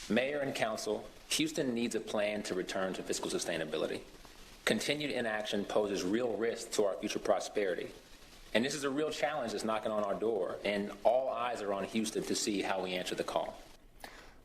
Mayor and Council, Houston needs a plan to return to fiscal sustainability. Continued inaction poses real risk to our future prosperity. And this is a real challenge that's knocking on our door, and all eyes are on Houston to see how we answer the call.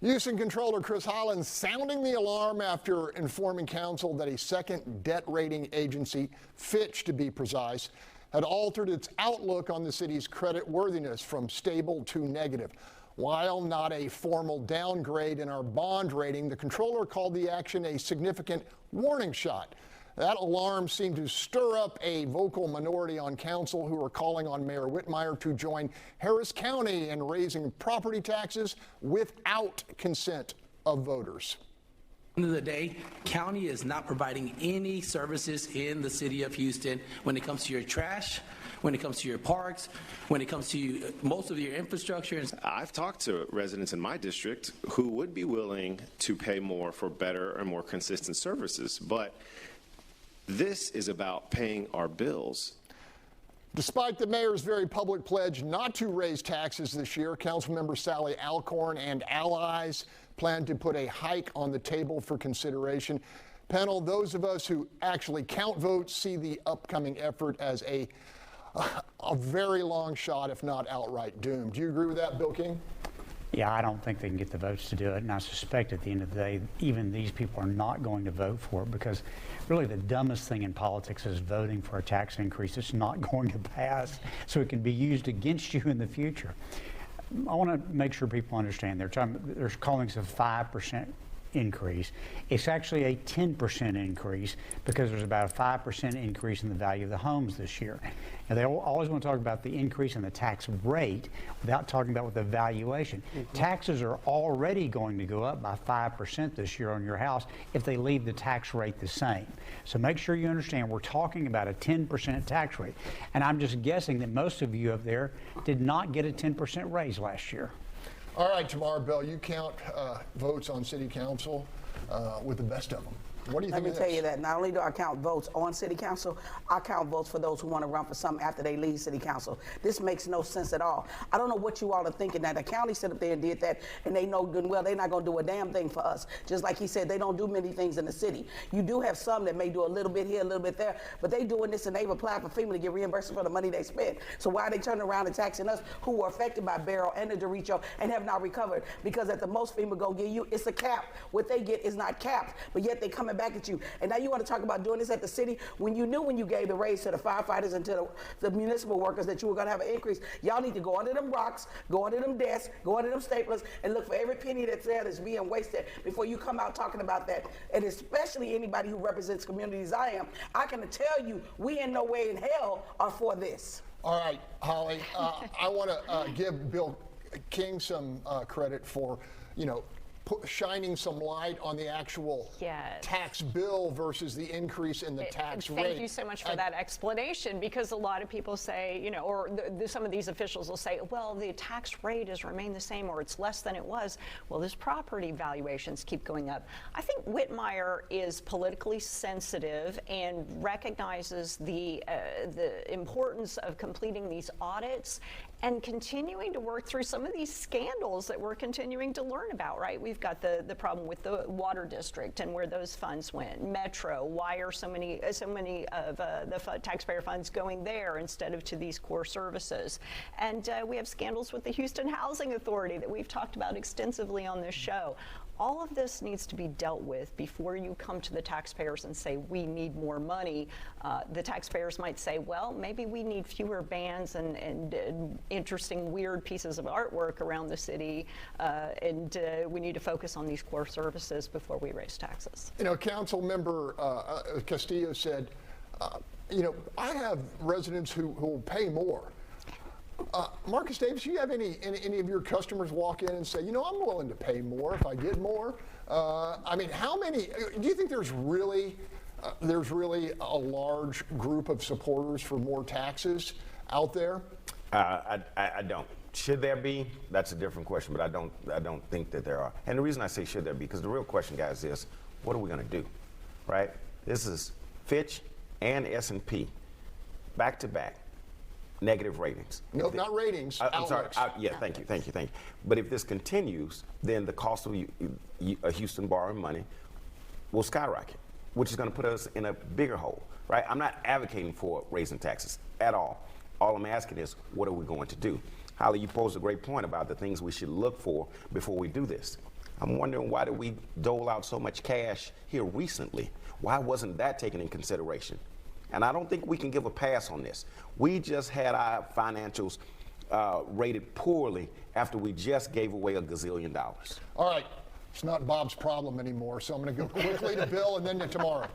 Houston Controller Chris Holland sounding the alarm after informing Council that a second debt rating agency, Fitch to be precise, had altered its outlook on the city's credit worthiness from stable to negative. While not a formal downgrade in our bond rating, the controller called the action a significant warning shot. That alarm seemed to stir up a vocal minority on council who are calling on Mayor Whitmire to join Harris County in raising property taxes without consent of voters. At the end of the day, county is not providing any services in the city of Houston when it comes to your trash, when it comes to your parks, when it comes to most of your infrastructure. I've talked to residents in my district who would be willing to pay more for better and more consistent services, but this is about paying our bills. Despite the mayor's very public pledge not to raise taxes this year, Councilmember Sally Alcorn and allies plan to put a hike on the table for consideration. Panel, those of us who actually count votes see the upcoming effort as a very long shot, if not outright doomed. Do you agree with that, Bill King? Yeah, I don't think they can get the votes to do it, and I suspect at the end of the day, even these people are not going to vote for it, because really the dumbest thing in politics is voting for a tax increase. It's not going to pass, so it can be used against you in the future. I want to make sure people understand. They're calling this a 5% increase. It's actually a 10% increase because there's about a 5% increase in the value of the homes this year. And they always want to talk about the increase in the tax rate without talking about what the valuation. Taxes are already going to go up by 5% this year on your house if they leave the tax rate the same. So make sure you understand we're talking about a 10% tax rate. And I'm just guessing that most of you up there did not get a 10% raise last year. All right, Tamara Bell, you count votes on city council with the best of them. What do you think? Let me tell you that not only do I count votes on city council, I count votes for those who want to run for something after they leave city council. This makes no sense at all. I don't know what you all are thinking, that the county set up there and did that, and they know good and well they're not going to do a damn thing for us. Just like he said, they don't do many things in the city. You do have some that may do a little bit here, a little bit there, but they doing this and they've applied for FEMA to get reimbursed for the money they spent. So why are they turning around and taxing us who were affected by Beryl and the derecho and have not recovered? Because at the most FEMA go give you, it's a cap. What they get is not capped, but yet they coming back at you. And now you want to talk about doing this at the city when you knew when you gave the raise to the firefighters and to the municipal workers that you were going to have an increase. Y'all need to go under them rocks, go under them desks, go under them staplers, and look for every penny that's there that's being wasted before you come out talking about that. And especially anybody who represents communities I am, I can tell you we in no way in hell are for this. All right, Holly, I want to give Bill King some credit for, shining some light on the actual tax bill versus the increase in the tax rate. Thank you so much for that explanation, because a lot of people say, or some of these officials will say, well, the tax rate has remained the same or it's less than it was. Well, this property valuations keep going up. I think Whitmire is politically sensitive and recognizes the importance of completing these audits and continuing to work through some of these scandals that we're continuing to learn about, right? We've got the problem with the water district and where those funds went. Metro, why are so many of the taxpayer funds going there instead of to these core services? And we have scandals with the Houston Housing Authority that we've talked about extensively on this show. All of this needs to be dealt with before you come to the taxpayers and say, we need more money. The taxpayers might say, well, maybe we need fewer bands and interesting, weird pieces of artwork around the city, and we need to focus on these core services before we raise taxes. Council member Castillo said, I have residents who will pay more. Marcus Davis, do you have any of your customers walk in and say, I'm willing to pay more if I get more? How many? Do you think there's really a large group of supporters for more taxes out there? I don't. Should there be? That's a different question, but I don't think that there are. And the reason I say should there be, because the real question, guys, is what are we going to do, right? This is Fitch and S&P, back to back. negative ratings. No, not ratings, I'm sorry. outlooks. Yeah, thank you. But if this continues, then the cost of Houston borrowing money will skyrocket, which is going to put us in a bigger hole, right? I'm not advocating for raising taxes at all. All I'm asking is, what are we going to do? Holly, you posed a great point about the things we should look for before we do this. I'm wondering, why did we dole out so much cash here recently? Why wasn't that taken in consideration? And I don't think we can give a pass on this. We just had our financials rated poorly after we just gave away $1 gazillion. All right, it's not Bob's problem anymore, so I'm going to go quickly to Bill and then to tomorrow.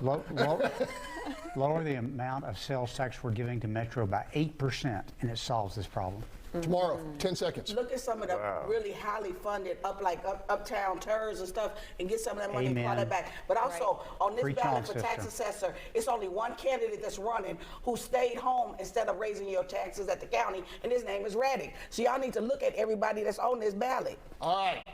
Lower the amount of sales tax we're giving to Metro by 8%, and it solves this problem. Tomorrow, 10 seconds. Look at some of the really highly funded uptown TERS and stuff, and get some of that money and claw that back. But also, on this Preach ballot on, for sister. tax assessor, it's only one candidate that's running who stayed home instead of raising your taxes at the county, and his name is Raddick. So y'all need to look at everybody that's on this ballot. All right.